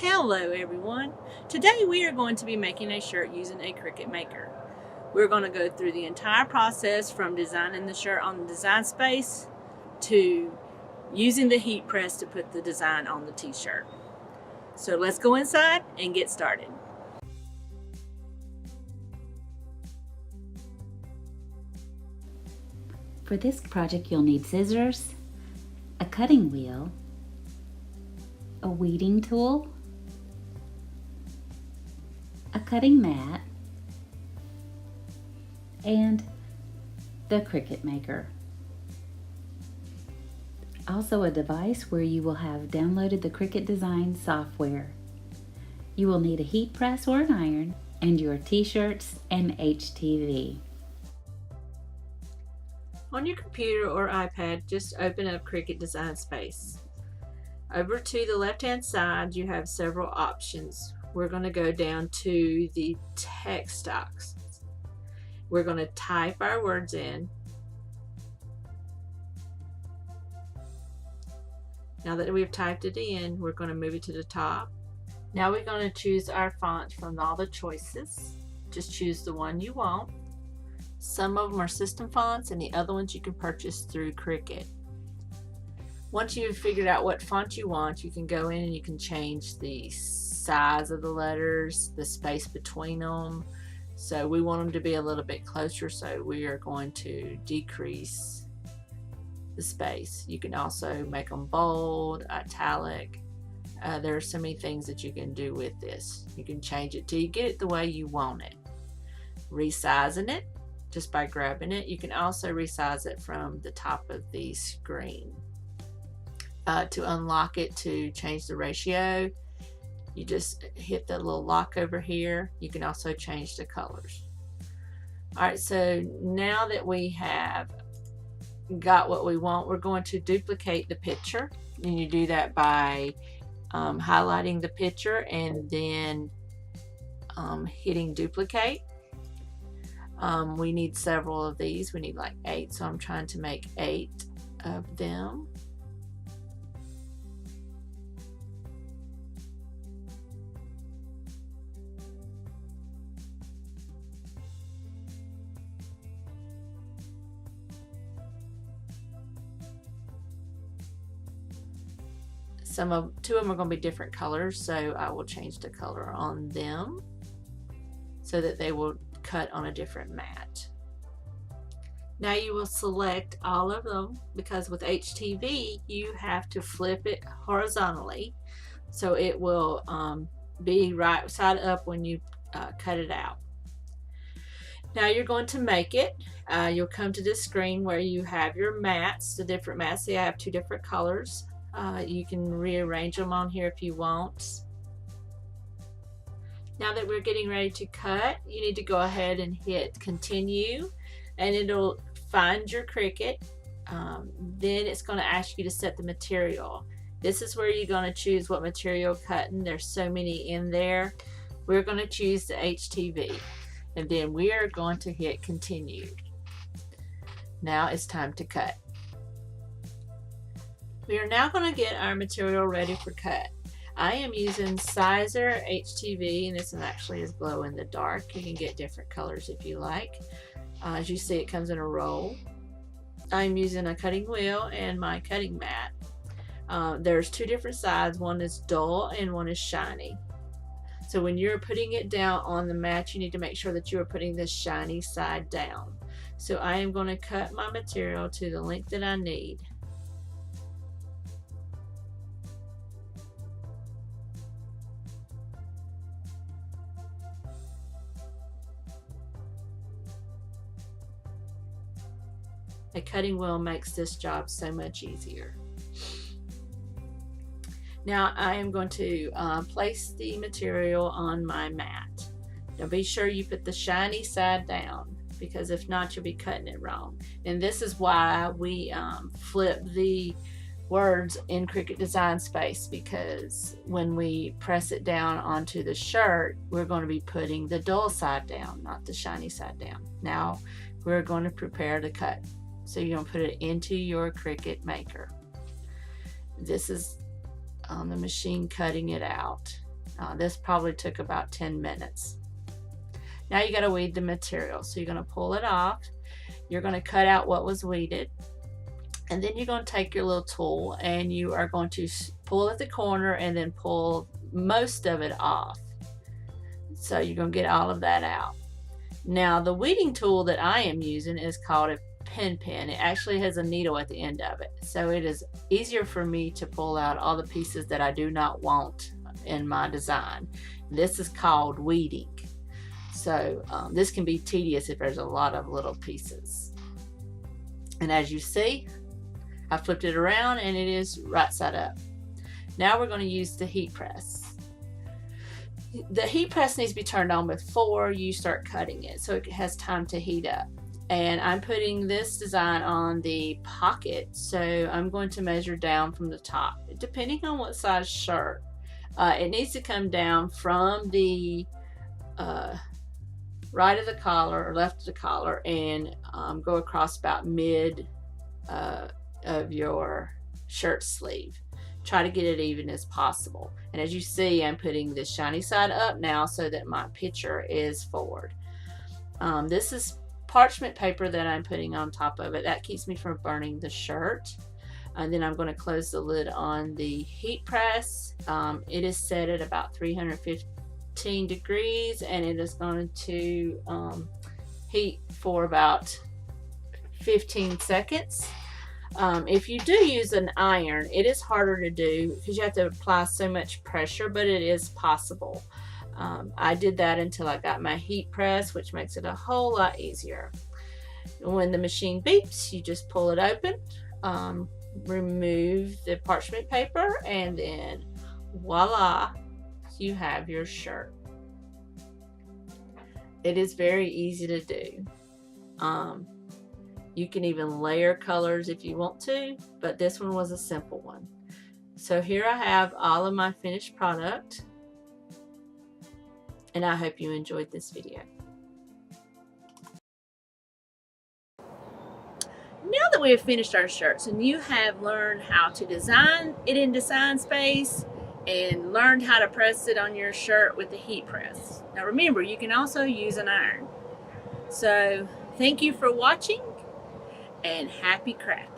Hello everyone! Today we are going to be making a shirt using a Cricut Maker. We're going to go through the entire process from designing the shirt on the design space to using the heat press to put the design on the t-shirt. So let's go inside and get started. For this project you'll need scissors, a cutting wheel, a weeding tool, a cutting mat, and the Cricut Maker. Also a device where you will have downloaded the Cricut Design software. You will need a heat press or an iron, and your t-shirts and HTV. On your computer or iPad, just open up Cricut Design Space. Over to the left-hand side, you have several options. We're going to go down to the text box. We're going to type our words in. Now that we've typed it in, we're going to move it to the top. Now we're going to choose our font from all the choices. Just choose the one you want. Some of them are system fonts and the other ones you can purchase through Cricut. Once you've figured out what font you want, you can go in and you can change the size of the letters, the space between them. So we want them to be a little bit closer, so we are going to decrease the space. You can also make them bold, italic. There are so many things that you can do with this. You can change it till you get it the way you want it. Resizing it just by grabbing it. You can also resize it from the top of the screen. To unlock it, to change the ratio, you just hit the little lock over here. You can also change the colors. Alright, so now that we have got what we want, we're going to duplicate the picture, and you do that by highlighting the picture and then hitting duplicate. We need several of these. We need like 8, so I'm trying to make 8 of them. Two of them are going to be different colors, so I will change the color on them so that they will cut on a different mat. Now you will select all of them, because with HTV you have to flip it horizontally so it will be right side up when you cut it out. Now you're going to make it. You'll come to this screen where you have your mats, the different mats. See, I have 2 different colors. You can rearrange them on here if you want. Now that we're getting ready to cut, you need to go ahead and hit continue, and it'll find your Cricut. Then it's going to ask you to set the material. This is where you're going to choose what material cutting. There's so many in there. We're going to choose the HTV, and then we are going to hit continue. Now it's time to cut. We are now going to get our material ready for cut. I am using Sizer HTV, and this one actually is glow in the dark. You can get different colors if you like. As you see, it comes in a roll. I'm using a cutting wheel and my cutting mat. There's 2 different sides. One is dull and one is shiny. So when you're putting it down on the mat, you need to make sure that you are putting the shiny side down. So I am going to cut my material to the length that I need. A cutting wheel makes this job so much easier. Now I am going to place the material on my mat. Now be sure you put the shiny side down, because if not, you'll be cutting it wrong. And this is why we flip the words in Cricut Design Space, because when we press it down onto the shirt, we're going to be putting the dull side down, not the shiny side down. Now we're going to prepare to cut. So you're going to put it into your Cricut Maker. This is on the machine cutting it out. This probably took about 10 minutes. Now you got to weed the material. So you're going to pull it off. You're going to cut out what was weeded. And then you're going to take your little tool and you are going to pull at the corner and then pull most of it off. So you're going to get all of that out. Now the weeding tool that I am using is called a pen. It actually has a needle at the end of it. So it is easier for me to pull out all the pieces that I do not want in my design. This is called weeding. So this can be tedious if there's a lot of little pieces. And as you see, I flipped it around and it is right side up. Now we're going to use the heat press. The heat press needs to be turned on before you start cutting it so it has time to heat up. And I'm putting this design on the pocket, so I'm going to measure down from the top. Depending on what size shirt, it needs to come down from the right of the collar or left of the collar and go across about mid of your shirt sleeve. Try to get it even as possible. And as you see, I'm putting the shiny side up now so that my picture is forward. This is parchment paper that I'm putting on top of it. That keeps me from burning the shirt. And then I'm going to close the lid on the heat press. It is set at about 315 degrees and it is going to heat for about 15 seconds. If you do use an iron, it is harder to do because you have to apply so much pressure, but it is possible. I did that until I got my heat press, which makes it a whole lot easier. When the machine beeps, you just pull it open, remove the parchment paper, and then voila, you have your shirt. It is very easy to do. You can even layer colors if you want to, but this one was a simple one. So here I have all of my finished product, and I hope you enjoyed this video. Now that we have finished our shirts and you have learned how to design it in Design Space and learned how to press it on your shirt with the heat press. Now remember, you can also use an iron. So thank you for watching and happy crafting.